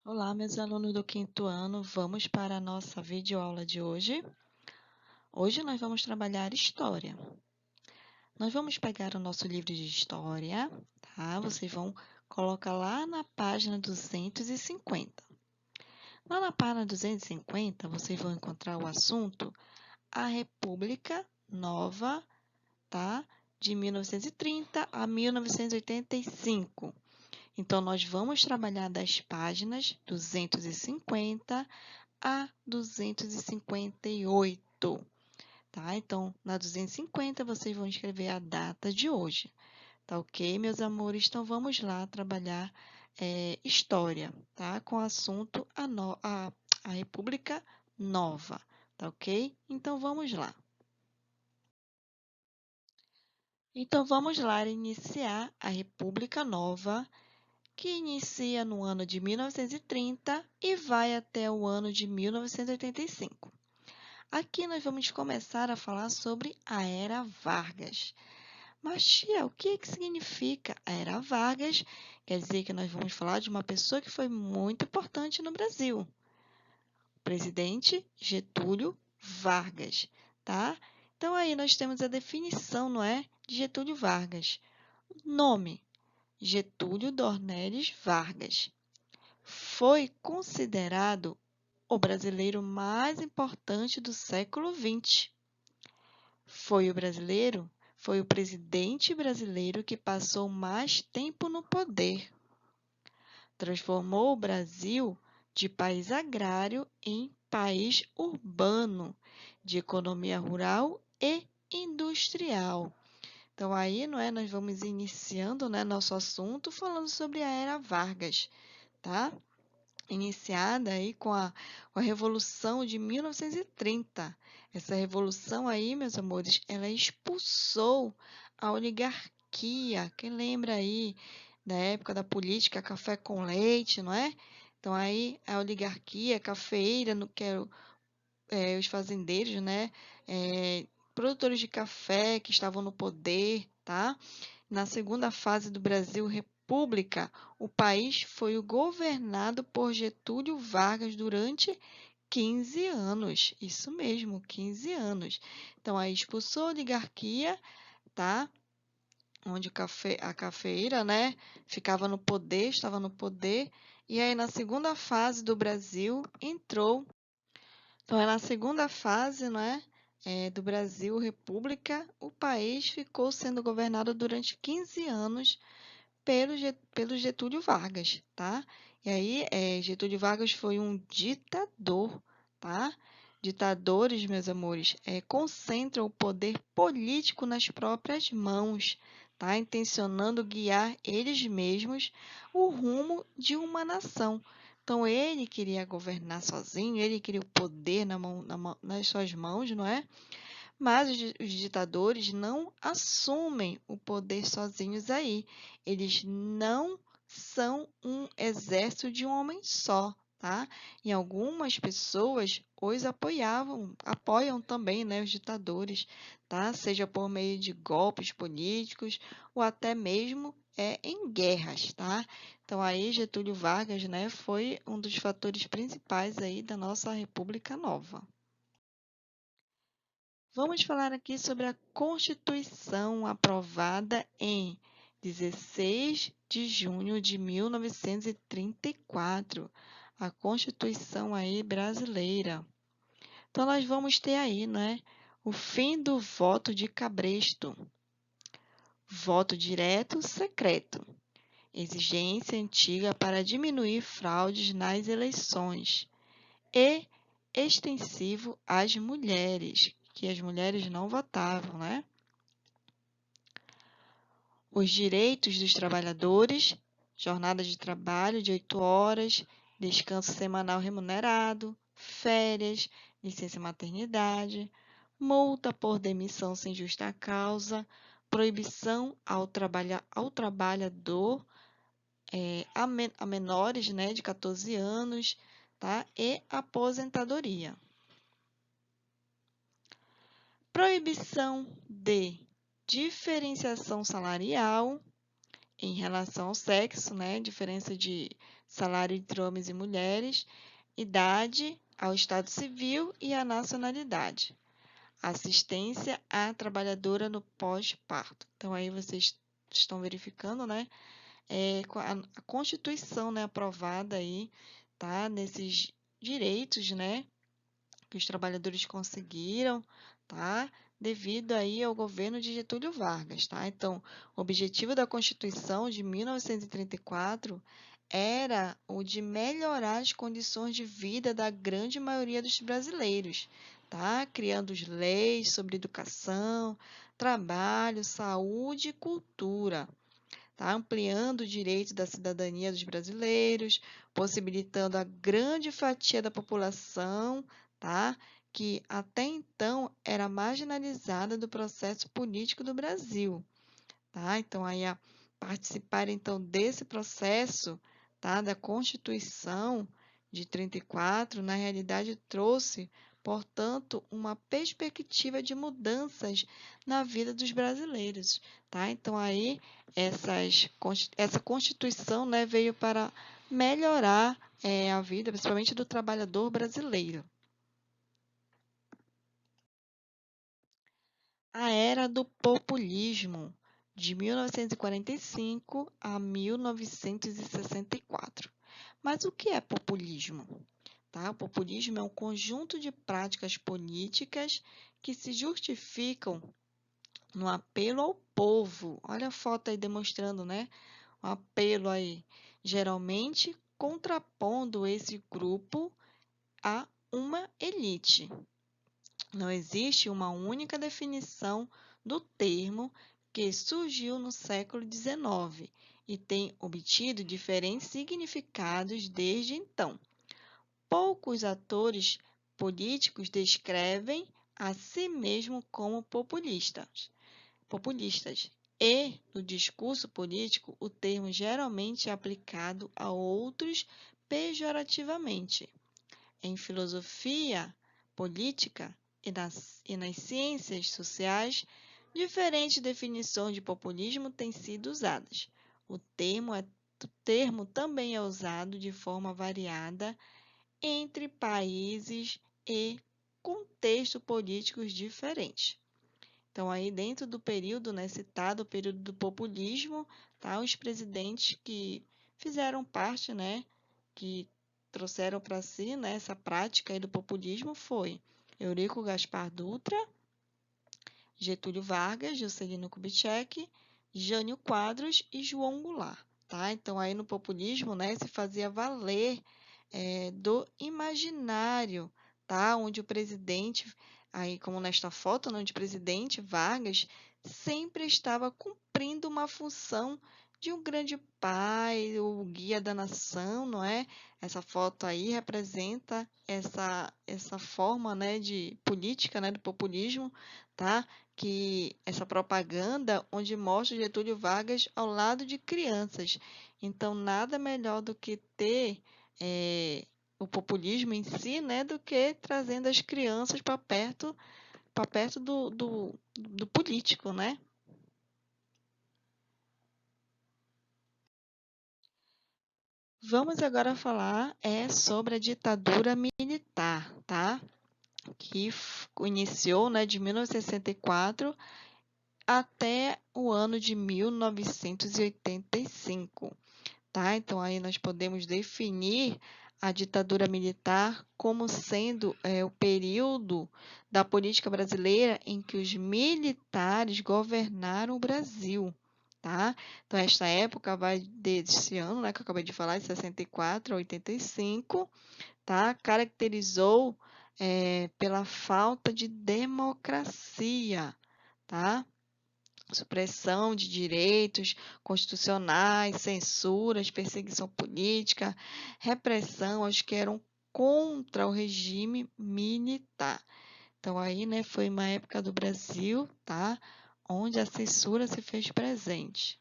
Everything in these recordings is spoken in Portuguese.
Olá, meus alunos do quinto ano, vamos para a nossa videoaula de hoje. Hoje nós vamos trabalhar história. Nós vamos pegar o nosso livro de história, tá? Vocês vão colocar lá na página 250. Lá na página 250, vocês vão encontrar o assunto A República Nova, tá? De 1930 a 1985. Então, nós vamos trabalhar das páginas 250 a 258, tá? Então, na 250, vocês vão escrever a data de hoje, tá ok, meus amores? Então, vamos lá trabalhar história, tá? Com o assunto a República Nova, tá ok? Então, vamos lá. Então, vamos lá iniciar a República Nova, que inicia no ano de 1930 e vai até o ano de 1985. Aqui nós vamos começar a falar sobre a Era Vargas. Mas, tia, o que significa a Era Vargas? Quer dizer que nós vamos falar de uma pessoa que foi muito importante no Brasil. O presidente Getúlio Vargas, tá? Então, aí nós temos a definição, não é? De Getúlio Vargas. Nome: Getúlio Dornelles Vargas. Foi considerado o brasileiro mais importante do século XX. Foi o presidente brasileiro que passou mais tempo no poder. Transformou o Brasil de país agrário em país urbano, de economia rural e industrial. Então, aí, não é, nós vamos iniciando, né, nosso assunto falando sobre a Era Vargas, tá? Iniciada aí com a Revolução de 1930. Essa revolução aí, meus amores, ela expulsou a oligarquia. Quem lembra aí da época da política café com leite, não é? Então, aí a oligarquia cafeeira, no que eram os fazendeiros, né? Produtores de café que estavam no poder, tá? Na segunda fase do Brasil República, o país foi governado por Getúlio Vargas durante 15 anos. Isso mesmo, 15 anos. Então, aí expulsou a oligarquia, tá? Onde a cafeira, né, ficava no poder, estava no poder. E aí, na segunda fase do Brasil, entrou. Então, é na segunda fase, não é? Do Brasil República, o país ficou sendo governado durante 15 anos pelo Getúlio Vargas, tá? E aí, Getúlio Vargas foi um ditador, tá? Ditadores, meus amores, concentram o poder político nas próprias mãos, tá? Intencionando guiar eles mesmos o rumo de uma nação. Então, ele queria governar sozinho, ele queria o poder nas suas mãos, não é? Mas os ditadores não assumem o poder sozinhos aí. Eles não são um exército de um homem só, tá? E algumas pessoas os apoiam também, né, os ditadores, tá? Seja por meio de golpes políticos ou até mesmo em guerras, tá? Então aí Getúlio Vargas, né, foi um dos fatores principais aí da nossa República Nova. Vamos falar aqui sobre a Constituição aprovada em 16 de junho de 1934, a Constituição aí brasileira. Então, nós vamos ter aí, né, o fim do voto de cabresto, voto direto secreto, exigência antiga para diminuir fraudes nas eleições e extensivo às mulheres, que as mulheres não votavam, né? Os direitos dos trabalhadores, jornada de trabalho de 8 horas, descanso semanal remunerado, férias, licença maternidade, multa por demissão sem justa causa, proibição ao trabalhador a menores, né, de 14 anos, tá? E aposentadoria. Proibição de diferenciação salarial em relação ao sexo, né? Diferença de salário entre homens e mulheres, idade, ao estado civil e à nacionalidade. Assistência à trabalhadora no pós-parto. Então, aí vocês estão verificando, né? A Constituição, né, aprovada aí, tá? Nesses direitos, né, que os trabalhadores conseguiram, tá? Devido aí ao governo de Getúlio Vargas, tá? Então, o objetivo da Constituição de 1934 era o de melhorar as condições de vida da grande maioria dos brasileiros, tá? Criando leis sobre educação, trabalho, saúde e cultura, tá? Ampliando o direito da cidadania dos brasileiros, possibilitando a grande fatia da população, tá? Que até então era marginalizada do processo político do Brasil, tá? Então, aí a participar então desse processo, tá? Da Constituição de 34, na realidade trouxe, portanto, uma perspectiva de mudanças na vida dos brasileiros, tá? Então, aí essa Constituição, né, veio para melhorar a vida, principalmente do trabalhador brasileiro. A Era do Populismo, de 1945 a 1964. Mas o que é populismo? Tá? O populismo é um conjunto de práticas políticas que se justificam no apelo ao povo. Olha a foto aí demonstrando, né? O apelo aí, geralmente contrapondo esse grupo a uma elite. Não existe uma única definição do termo, que surgiu no século XIX e tem obtido diferentes significados desde então. Poucos atores políticos descrevem a si mesmo como populistas, e, no discurso político, o termo geralmente é aplicado a outros pejorativamente. Em filosofia política e nas ciências sociais, diferentes definições de populismo têm sido usadas. O termo também é usado de forma variada entre países e contextos políticos diferentes. Então, aí dentro do período, né, citado, o período do populismo, tá, os presidentes que fizeram parte, né, que trouxeram para si, né, essa prática aí do populismo foi Eurico Gaspar Dutra, Getúlio Vargas, Juscelino Kubitschek, Jânio Quadros e João Goulart, tá? Então, aí no populismo, né, se fazia valer do imaginário, tá? Onde o presidente, aí como nesta foto, né, onde o presidente Vargas sempre estava cumprindo uma função de um grande pai, o guia da nação, não é? Essa foto aí representa essa forma, né, de política, né, do populismo, tá? Que essa propaganda onde mostra Getúlio Vargas ao lado de crianças. Então, nada melhor do que ter o populismo em si, né, do que trazendo as crianças para perto do político, né? Vamos agora falar sobre a ditadura militar, tá? Que iniciou, né, de 1964 até o ano de 1985. Tá? Então, aí nós podemos definir a ditadura militar como sendo o período da política brasileira em que os militares governaram o Brasil. Tá? Então, esta época vai desse ano, né, que eu acabei de falar, de 64 a 85, tá? Caracterizou pela falta de democracia, tá? Supressão de direitos constitucionais, censuras, perseguição política, repressão aos que eram contra o regime militar. Então, aí, né, foi uma época do Brasil, tá? Onde a censura se fez presente.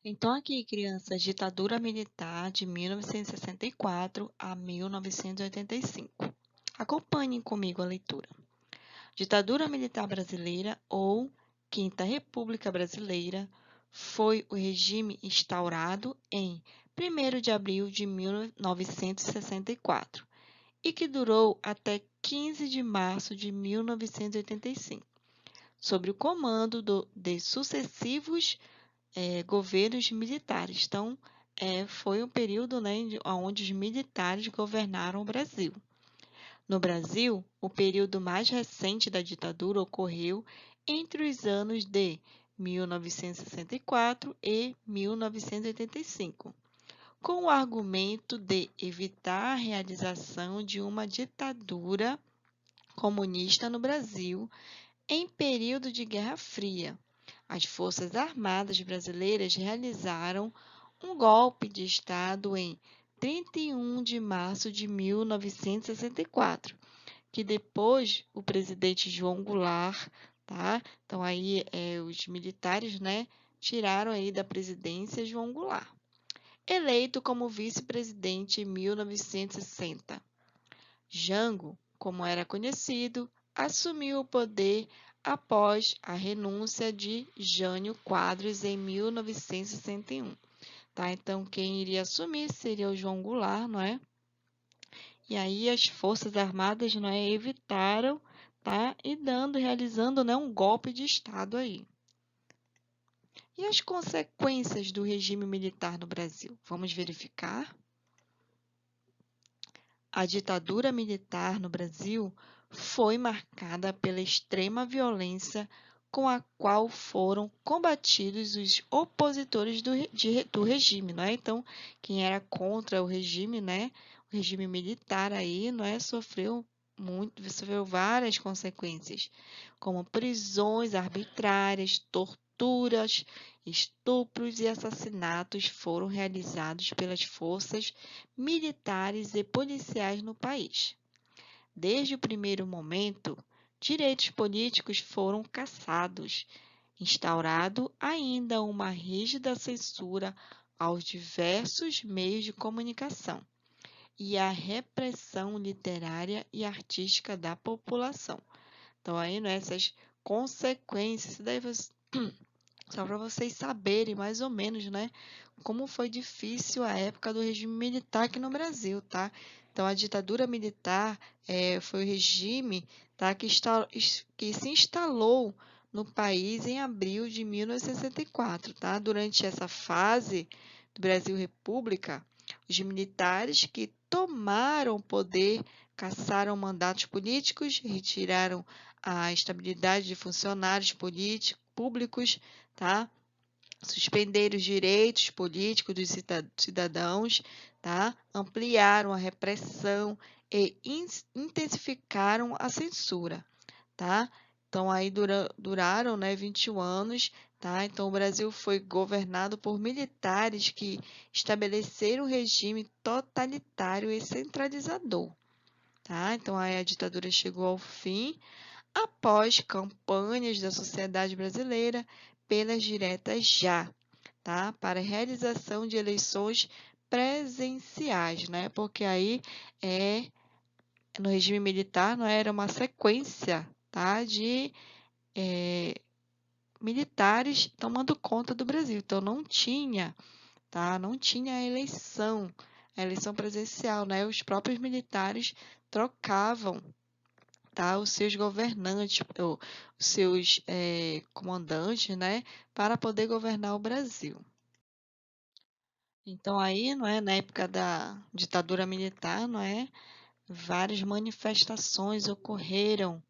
Então, aqui, crianças, ditadura militar de 1964 a 1985. Acompanhem comigo a leitura. Ditadura Militar Brasileira ou Quinta República Brasileira foi o regime instaurado em 1º de abril de 1964 e que durou até 15 de março de 1985, sob o comando de sucessivos governos militares. Então, foi um período, né, onde os militares governaram o Brasil. No Brasil, o período mais recente da ditadura ocorreu entre os anos de 1964 e 1985, com o argumento de evitar a realização de uma ditadura comunista no Brasil em período de Guerra Fria. As Forças Armadas brasileiras realizaram um golpe de Estado em 31 de março de 1964, que depois o presidente João Goulart, tá? Então aí os militares, né, tiraram aí da presidência João Goulart, eleito como vice-presidente em 1960. Jango, como era conhecido, assumiu o poder após a renúncia de Jânio Quadros em 1961. Tá? Então, quem iria assumir seria o João Goulart, não é? E aí as Forças Armadas, não é, evitaram, tá? E realizando, né, um golpe de Estado aí. E as consequências do regime militar no Brasil? Vamos verificar? A ditadura militar no Brasil foi marcada pela extrema violência com a qual foram combatidos os opositores do regime, não é? Então, quem era contra o regime, né? O regime militar aí, não é? Sofreu várias consequências, como prisões arbitrárias, torturas, estupros e assassinatos foram realizados pelas forças militares e policiais no país. Desde o primeiro momento, direitos políticos foram cassados, instaurado ainda uma rígida censura aos diversos meios de comunicação e a repressão literária e artística da população. Então, aí, né, essas consequências, daí só para vocês saberem mais ou menos, né, como foi difícil a época do regime militar aqui no Brasil, tá? Então, a ditadura militar foi o regime, tá, que se instalou no país em abril de 1964, tá? Durante essa fase do Brasil República, os militares que tomaram o poder cassaram mandatos políticos, retiraram a estabilidade de funcionários públicos, tá? Suspenderam os direitos políticos dos cidadãos, tá? Ampliaram a repressão e intensificaram a censura, tá? Então, aí duraram, né, 21 anos, tá? Então, o Brasil foi governado por militares que estabeleceram um regime totalitário e centralizador, tá? Então, aí a ditadura chegou ao fim após campanhas da sociedade brasileira pelas diretas já, tá? Para realização de eleições presenciais, né? Porque aí no regime militar não era uma sequência, tá? De militares tomando conta do Brasil. Então não tinha, tá? Não tinha a eleição presencial, né? Os próprios militares trocavam, tá, os seus governantes, os seus comandantes, né, para poder governar o Brasil. Então aí, não é, na época da ditadura militar, não é, várias manifestações ocorreram,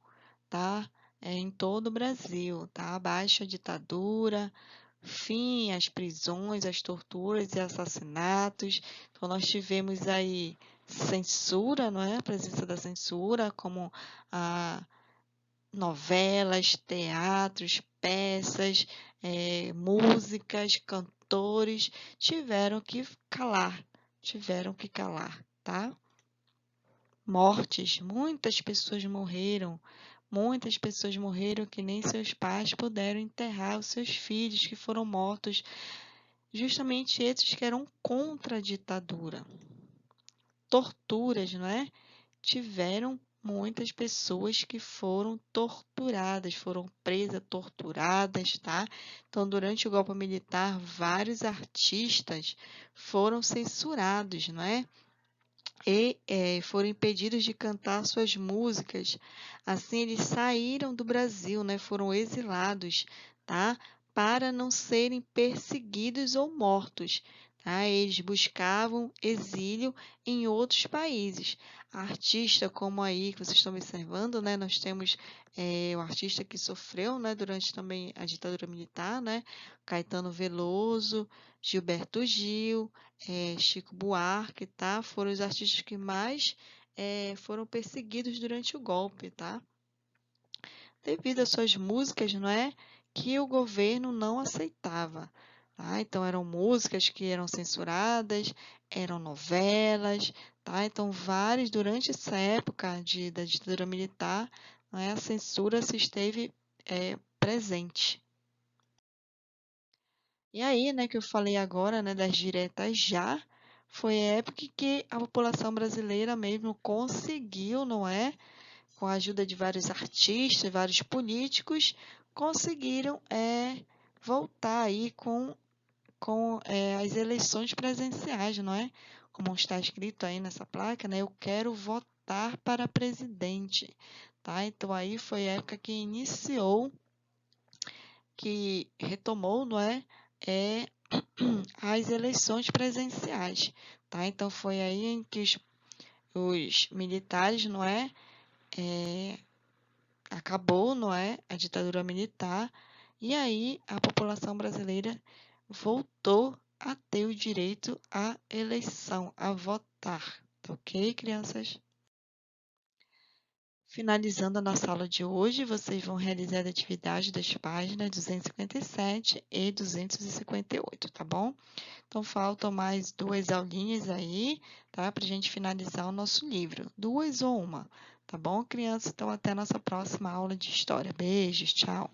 tá, em todo o Brasil, tá, abaixo a ditadura, fim às prisões, às torturas e assassinatos. Então nós tivemos aí censura, não é, a presença da censura, como a novelas, teatros, peças, músicas, cantores tiveram que calar, tá? Mortes, muitas pessoas morreram que nem seus pais puderam enterrar os seus filhos que foram mortos, justamente esses que eram contra a ditadura. Torturas, não é? Tiveram muitas pessoas que foram torturadas, foram presas, torturadas, tá? Então, durante o golpe militar, vários artistas foram censurados, não é? E foram impedidos de cantar suas músicas. Assim, eles saíram do Brasil, né? Foram exilados, tá? Para não serem perseguidos ou mortos, tá? Eles buscavam exílio em outros países. Artista como aí que vocês estão observando, né? Nós temos o artista que sofreu, né? Durante também a ditadura militar, né? Caetano Veloso, Gilberto Gil, Chico Buarque, tá? Foram os artistas que mais foram perseguidos durante o golpe, tá? Devido às suas músicas, não é? Que o governo não aceitava, tá? Então, eram músicas que eram censuradas, eram novelas, tá? Então, vários, durante essa época da ditadura militar, não é? A censura se esteve presente. E aí, né, que eu falei agora, né, das diretas já, foi a época que a população brasileira mesmo conseguiu, não é, com a ajuda de vários artistas, vários políticos, conseguiram voltar aí com as eleições presenciais, não é? Como está escrito aí nessa placa, né, eu quero votar para presidente, tá? Então aí foi a época que iniciou, que retomou, não é? As eleições presenciais, tá? Então foi aí em que os militares, não é, acabou, não é, a ditadura militar, e aí a população brasileira voltou a ter o direito à eleição, a votar, tá ok, crianças? Finalizando a nossa aula de hoje, vocês vão realizar a atividade das páginas 257 e 258, tá bom? Então, faltam mais 2 aulinhas aí, tá? Para a gente finalizar o nosso livro. 2 ou uma, tá bom, crianças? Então, até a nossa próxima aula de história. Beijos, tchau!